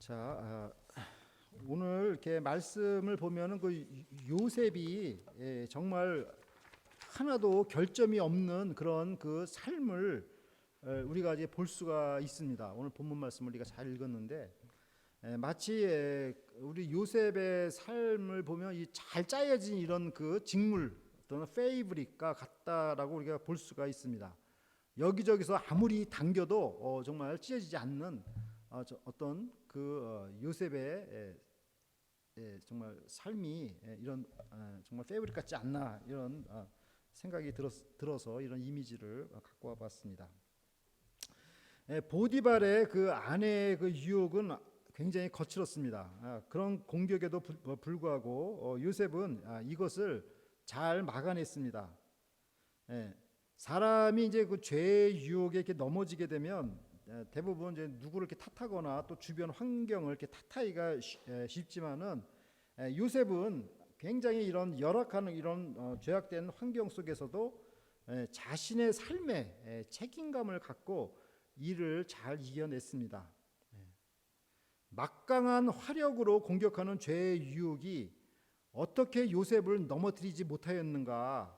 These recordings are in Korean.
자, 오늘 이렇게 말씀을 보면은 그 요셉이 정말 하나도 결점이 없는 그런 그 삶을 우리가 이제 볼 수가 있습니다. 오늘 본문 말씀을 우리가 잘 읽었는데 마치 우리 요셉의 삶을 보면 이 잘 짜여진 이런 그 직물 또는 페이브릭과 같다라고 우리가 볼 수가 있습니다. 여기저기서 아무리 당겨도 정말 찢어지지 않는 어떤 그 요셉의 정말 삶이 이런 정말 페이브릭 같지 않나 이런 생각이 들어서 이런 이미지를 갖고 와봤습니다. 보디발의 그 아내의 그 유혹은 굉장히 거칠었습니다. 그런 공격에도 불구하고 요셉은 이것을 잘 막아냈습니다. 사람이 이제 그 죄의 유혹에 이렇게 넘어지게 되면 대부분 이제 누구를 이렇게 탓하거나 또 주변 환경을 이렇게 탓하기가 쉽지만은 요셉은 굉장히 이런 열악한 이런 죄악된 환경 속에서도 자신의 삶에 책임감을 갖고 이를 잘 이겨냈습니다. 막강한 화력으로 공격하는 죄의 유혹이 어떻게 요셉을 넘어뜨리지 못하였는가?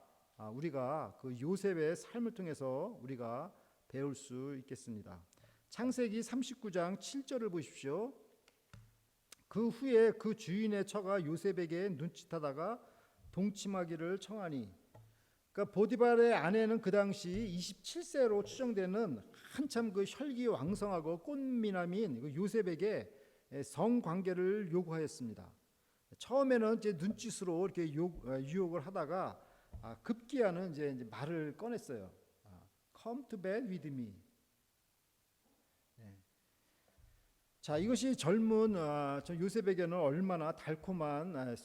우리가 그 요셉의 삶을 통해서 우리가 배울 수 있겠습니다. 창세기 39장 7절을 보십시오. 그 후에 그 주인의 처가 요셉에게 눈짓하다가 동침하기를 청하니, 그러니까 보디발의 아내는 그 당시 27세로 추정되는 한참 그 혈기왕성하고 꽃미남인 그 요셉에게 성관계를 요구하였습니다. 처음에는 이제 눈짓으로 이렇게 유혹을 하다가 급기야는 이제 말을 꺼냈어요. Come to bed with me. 자, 이것이 젊은 저 요셉에게는 얼마나 달콤한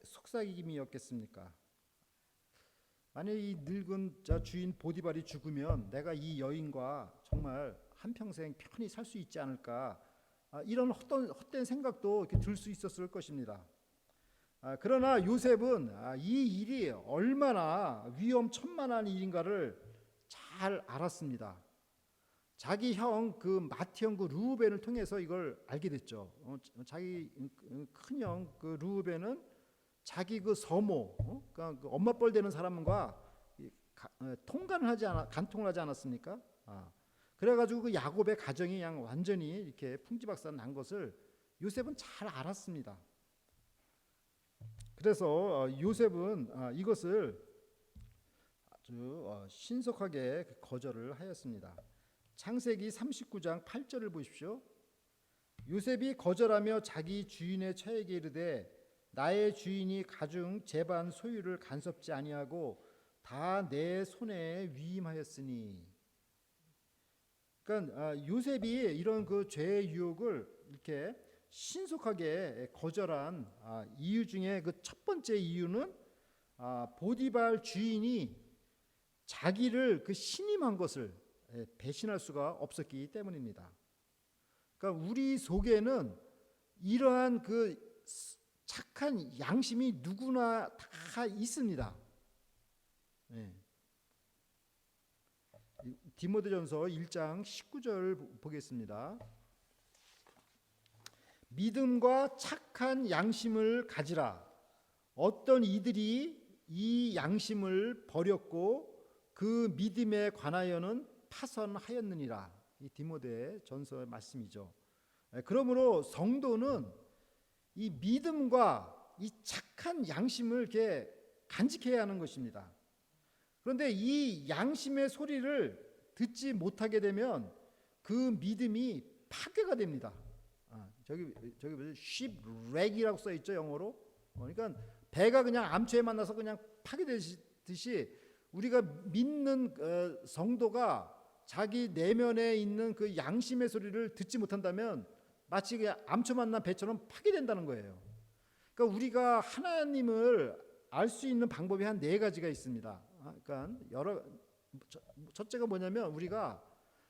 속삭임이었겠습니까? 만약 이 늙은 저 주인 보디발이 죽으면 내가 이 여인과 정말 한평생 편히 살 수 있지 않을까, 이런 헛된 생각도 이렇게 들 수 있었을 것입니다. 그러나 요셉은 이 일이 얼마나 위험천만한 일인가를 잘 알았습니다. 자기 형 그 마티 형 그 르우벤을 통해서 이걸 알게 됐죠. 자기 큰 형 그 르우벤은 자기 그 서모, 그러니까 그 엄마 뻘 되는 사람과 간통을 하지 않았습니까? 그래가지고 그 야곱의 가정이 그냥 완전히 이렇게 풍지박산 난 것을 요셉은 잘 알았습니다. 그래서 요셉은 이것을 아주 신속하게 거절을 하였습니다. 창세기 39장 8절을 보십시오. 요셉이 거절하며 자기 주인의 처에게 이르되 나의 주인이 가중 제반 소유를 간섭지 아니하고 다 내 손에 위임하였으니. 그러니까 요셉이 이런 그 죄의 유혹을 이렇게 신속하게 거절한 이유 중에 그 첫 번째 이유는 보디발 주인이 자기를 그 신임한 것을 배신할 수가 없었기 때문입니다. 그러니까 우리 속에는 이러한 그 착한 양심이 누구나 다 있습니다. 디모데전서 1장 19절 보겠습니다. 믿음과 착한 양심을 가지라. 어떤 이들이 이 양심을 버렸고 그 믿음에 관하여는 파선하였느니라. 이 디모데 전서의 말씀이죠. 그러므로 성도는 이 믿음과 이 착한 양심을 이렇게 간직해야 하는 것입니다. 그런데 이 양심의 소리를 듣지 못하게 되면 그 믿음이 파괴가 됩니다. 저기 shipwreck이라고 써 있죠, 영어로. 그러니까 배가 그냥 암초에 만나서 그냥 파괴되듯이 우리가 믿는 성도가 자기 내면에 있는 그 양심의 소리를 듣지 못한다면 마치 그냥 암초 만난 배처럼 파괴된다는 거예요. 그러니까 우리가 하나님을 알 수 있는 방법이 한 4가지가 있습니다. 그러니까 첫째가 뭐냐면 우리가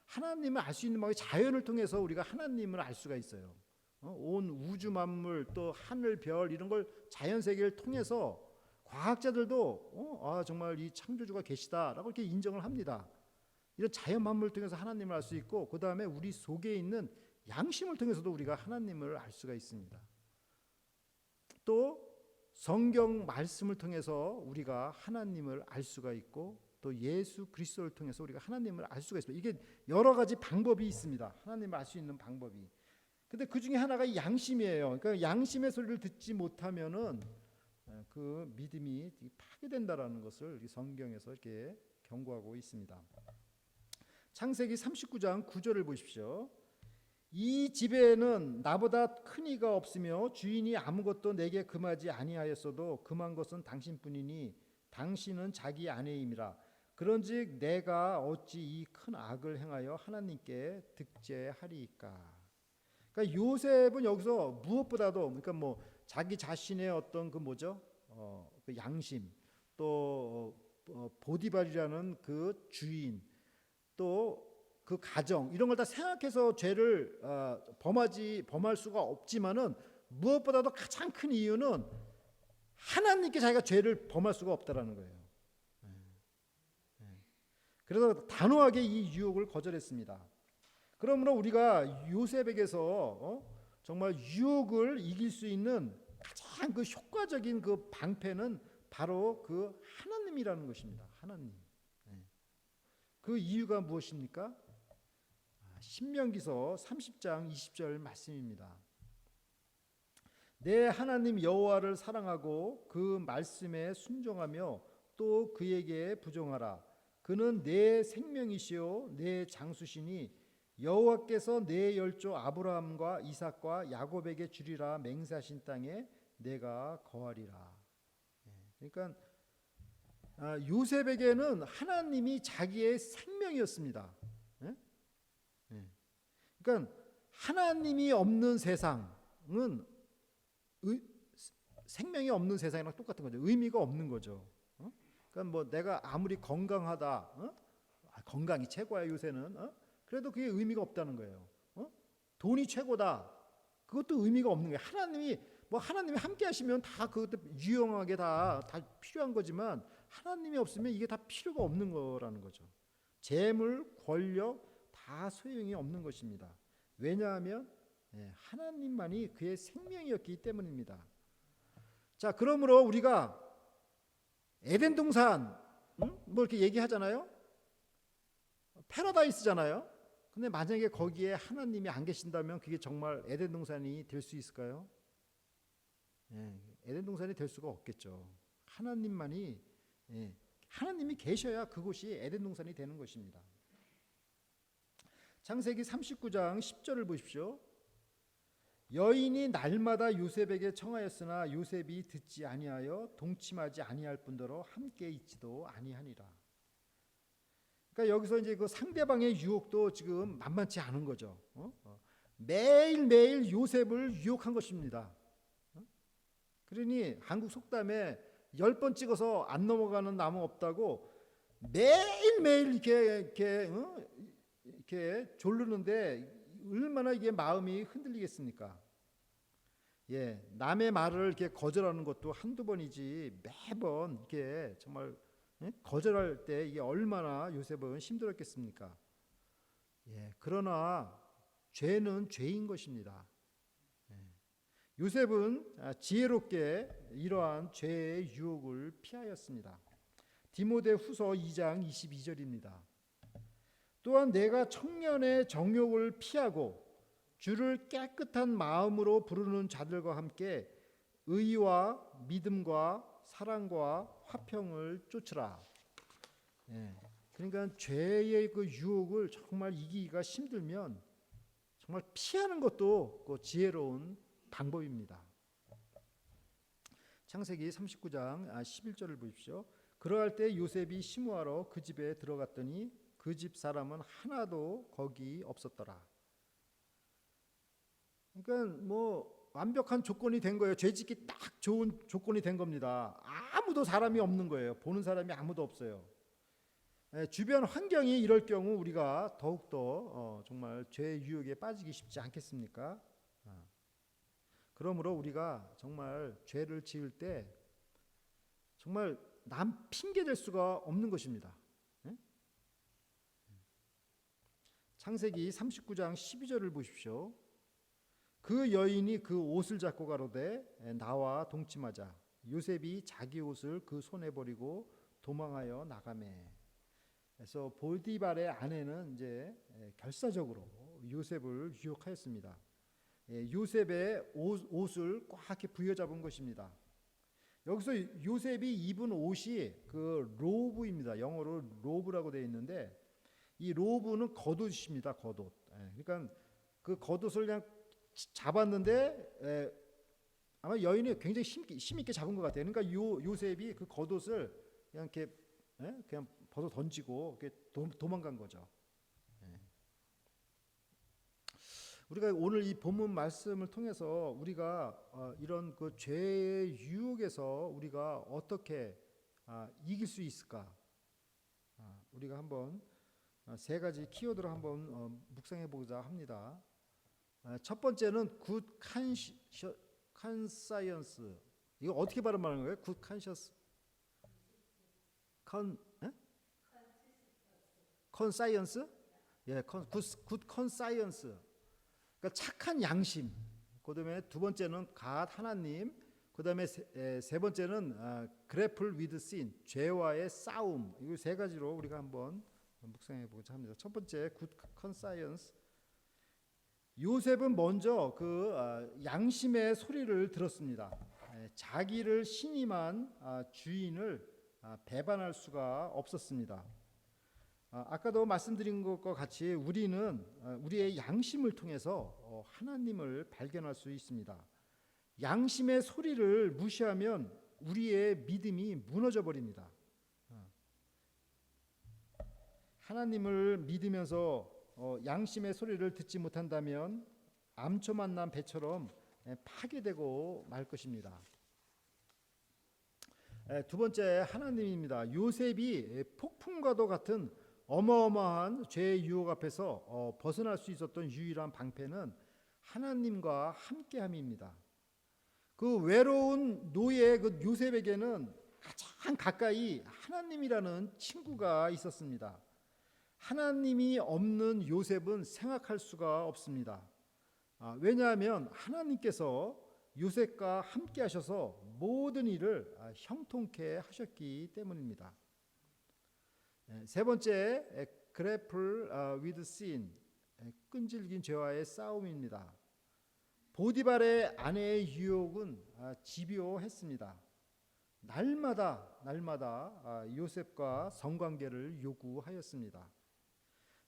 하나님을 알 수 있는 방법이 자연을 통해서 우리가 하나님을 알 수가 있어요. 온 우주 만물 또 하늘 별 이런 걸 자연 세계를 통해서 과학자들도 정말 이 창조주가 계시다라고 이렇게 인정을 합니다. 이런 자연 만물을 통해서 하나님을 알 수 있고, 그 다음에 우리 속에 있는 양심을 통해서도 우리가 하나님을 알 수가 있습니다. 또 성경 말씀을 통해서 우리가 하나님을 알 수가 있고 또 예수 그리스도를 통해서 우리가 하나님을 알 수가 있습니다. 이게 여러 가지 방법이 있습니다. 하나님을 알 수 있는 방법이. 근데 그 중에 하나가 양심이에요. 그러니까 양심의 소리를 듣지 못하면은 그 믿음이 파괴된다라는 것을 성경에서 이렇게 경고하고 있습니다. 창세기 39장 9절을 보십시오. 이 집에는 나보다 큰 이가 없으며 주인이 아무것도 내게 금하지 아니하였어도 금한 것은 당신뿐이니 당신은 자기 아내임이라. 그런즉 내가 어찌 이 큰 악을 행하여 하나님께 득죄하리이까. 그러니까 요셉은 여기서 무엇보다도 그러니까 뭐 자기 자신의 어떤 그 뭐죠? 그 양심, 또 보디발이라는 그 주인, 또 그 가정 이런 걸 다 생각해서 죄를 범할 수가 없지만은 무엇보다도 가장 큰 이유는 하나님께 자기가 죄를 범할 수가 없다라는 거예요. 그래서 단호하게 이 유혹을 거절했습니다. 그러므로 우리가 요셉에게서 정말 유혹을 이길 수 있는 가장 그 효과적인 그 방패는 바로 그 하나님이라는 것입니다. 하나님. 그 이유가 무엇입니까? 신명기서 30장 20절 말씀입니다. 내 하나님 여호와를 사랑하고 그 말씀에 순종하며 또 그에게 부종하라. 그는 내 생명이시요 내 장수시니 여호와께서 내 열조 아브라함과 이삭과 야곱에게 주리라 맹세하신 땅에 내가 거하리라. 그러니까 요셉에게는 하나님이 자기의 생명이었습니다. 그러니까 하나님이 없는 세상은 생명이 없는 세상이랑 똑같은 거죠. 의미가 없는 거죠. 그러니까 뭐 내가 아무리 건강하다, 건강이 최고야 요새는. 그래도 그게 의미가 없다는 거예요. 돈이 최고다. 그것도 의미가 없는 거예요. 하나님이 함께 하시면 다 그것도 유용하게 다 필요한 거지만 하나님이 없으면 이게 다 필요가 없는 거라는 거죠. 재물, 권력 다 소용이 없는 것입니다. 왜냐하면 하나님만이 그의 생명이었기 때문입니다. 자, 그러므로 우리가 에덴 동산 뭐 이렇게 얘기하잖아요. 패러다이스잖아요. 근데 만약에 거기에 하나님이 안 계신다면 그게 정말 에덴 동산이 될 수 있을까요? 에덴 동산이 될 수가 없겠죠. 하나님이 계셔야 그곳이 에덴 동산이 되는 것입니다. 창세기 39장 10절을 보십시오. 여인이 날마다 요셉에게 청하였으나 요셉이 듣지 아니하여 동침하지 아니할 뿐더러 함께 있지도 아니하니라. 그러니까 여기서 이제 그 상대방의 유혹도 지금 만만치 않은 거죠. 매일매일 요셉을 유혹한 것입니다. 그러니 한국 속담에 10번 찍어서 안 넘어가는 나무 없다고 매일매일 이렇게 조르는데 얼마나 이게 마음이 흔들리겠습니까? 남의 말을 이렇게 거절하는 것도 한두 번이지 매번 이렇게 정말 거절할 때 이게 얼마나 요셉은 힘들었겠습니까? 그러나 죄는 죄인 것입니다. 요셉은 지혜롭게 이러한 죄의 유혹을 피하였습니다. 디모데후서 2장 22절입니다. 또한 내가 청년의 정욕을 피하고 주를 깨끗한 마음으로 부르는 자들과 함께 의와 믿음과 사랑과 화평을 쫓으라. 그러니까 죄의 그 유혹을 정말 이기기가 힘들면 정말 피하는 것도 그 지혜로운 방법입니다. 창세기 39장 11절을 보십시오. 그러할 때 요셉이 시무하러 그 집에 들어갔더니 그 집 사람은 하나도 거기 없었더라. 그러니까 뭐 완벽한 조건이 된 거예요. 죄짓기 딱 좋은 조건이 된 겁니다. 아무도 사람이 없는 거예요. 보는 사람이 아무도 없어요. 주변 환경이 이럴 경우 우리가 더욱더 정말 죄의 유혹에 빠지기 쉽지 않겠습니까? 그러므로 우리가 정말 죄를 지을 때 정말 남 핑계 댈 수가 없는 것입니다. 창세기 39장 12절을 보십시오. 그 여인이 그 옷을 잡고 가로되 나와 동침하자. 요셉이 자기 옷을 그 손에 버리고 도망하여 나가매. 그래서 보디발의 아내는 이제 결사적으로 요셉을 유혹하였습니다. 요셉의 옷을 꽉 이렇게 부여잡은 것입니다. 여기서 요셉이 입은 옷이 그 로브입니다. 영어로 로브라고 되어 있는데 이 로브는 겉옷입니다. 겉옷. 그러니까 그 겉옷을 그냥 잡았는데 아마 여인이 굉장히 힘있게 잡은 것 같아요. 그러니까 요셉이 그 겉옷을 그냥 이렇게 그냥 벗어 던지고 이렇게 도망간 거죠. 우리가 오늘 이 본문 말씀을 통해서 우리가 이런 그 죄의 유혹에서 우리가 어떻게 이길 수 있을까? 우리가 한번 세 가지 키워드로 한번 묵상해 보자 합니다. 첫 번째는 굿 컨사이언스. 이거 어떻게 발음하는 거예요? 굿 컨셔스 컨사이언스? 예, 굿 컨사이언스. 그러니까 착한 양심. 그다음에 두 번째는 갓 하나님. 그다음에 세 번째는 grapple with sin, 죄와의 싸움. 이 세 가지로 우리가 한번 묵상해 보고자 합니다. 첫 번째 good conscience. 요셉은 먼저 그 양심의 소리를 들었습니다. 자기를 신임한 주인을 배반할 수가 없었습니다. 아까도 말씀드린 것과 같이 우리는 우리의 양심을 통해서 하나님을 발견할 수 있습니다. 양심의 소리를 무시하면 우리의 믿음이 무너져 버립니다. 하나님을 믿으면서 양심의 소리를 듣지 못한다면 암초 만난 배처럼 파괴되고 말 것입니다. 두 번째 하나님입니다. 요셉이 폭풍과도 같은 어마어마한 죄의 유혹 앞에서 벗어날 수 있었던 유일한 방패는 하나님과 함께함입니다. 그 외로운 노예 그 요셉에게는 가장 가까이 하나님이라는 친구가 있었습니다. 하나님이 없는 요셉은 생각할 수가 없습니다. 왜냐하면 하나님께서 요셉과 함께 하셔서 모든 일을 형통케 하셨기 때문입니다. 세 번째, grapple with sin, 끈질긴 죄와의 싸움입니다. 보디발의 아내의 유혹은 집요했습니다. 날마다 요셉과 성관계를 요구하였습니다.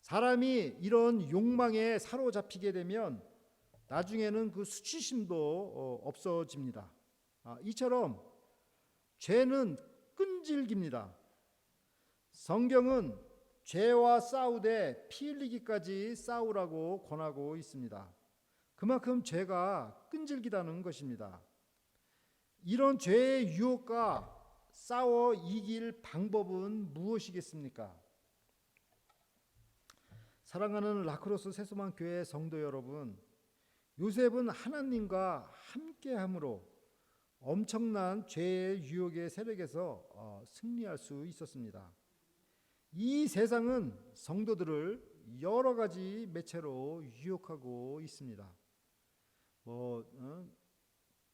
사람이 이런 욕망에 사로잡히게 되면 나중에는 그 수치심도 없어집니다. 이처럼 죄는 끈질깁니다. 성경은 죄와 싸우되 피 흘리기까지 싸우라고 권하고 있습니다. 그만큼 죄가 끈질기다는 것입니다. 이런 죄의 유혹과 싸워 이길 방법은 무엇이겠습니까? 사랑하는 라크로스 세수만 교회 성도 여러분, 요셉은 하나님과 함께함으로 엄청난 죄의 유혹의 세력에서 승리할 수 있었습니다. 이 세상은 성도들을 여러 가지 매체로 유혹하고 있습니다.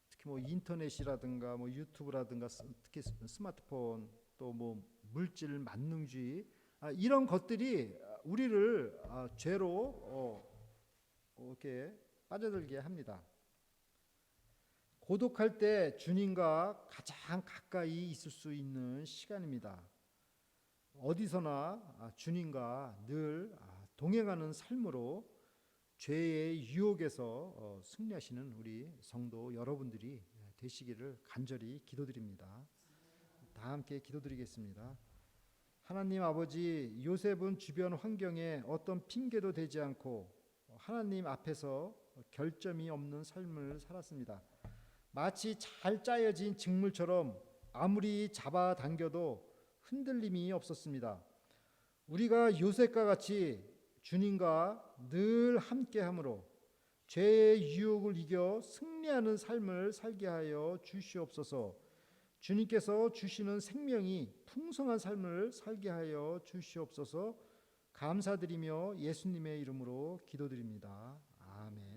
특히 인터넷이라든가 유튜브라든가 특히 스마트폰 또 물질 만능주의 이런 것들이 우리를 죄로 이렇게 빠져들게 합니다. 고독할 때 주님과 가장 가까이 있을 수 있는 시간입니다. 어디서나 주님과 늘 동행하는 삶으로 죄의 유혹에서 승리하시는 우리 성도 여러분들이 되시기를 간절히 기도드립니다. 다 함께 기도드리겠습니다. 하나님 아버지, 요셉은 주변 환경에 어떤 핑계도 되지 않고 하나님 앞에서 결점이 없는 삶을 살았습니다. 마치 잘 짜여진 직물처럼 아무리 잡아당겨도 흔들림이 없었습니다. 우리가 요셉과 같이 주님과 늘 함께함으로 죄의 유혹을 이겨 승리하는 삶을 살게 하여 주시옵소서. 주님께서 주시는 생명이 풍성한 삶을 살게 하여 주시옵소서. 감사드리며 예수님의 이름으로 기도드립니다. 아멘.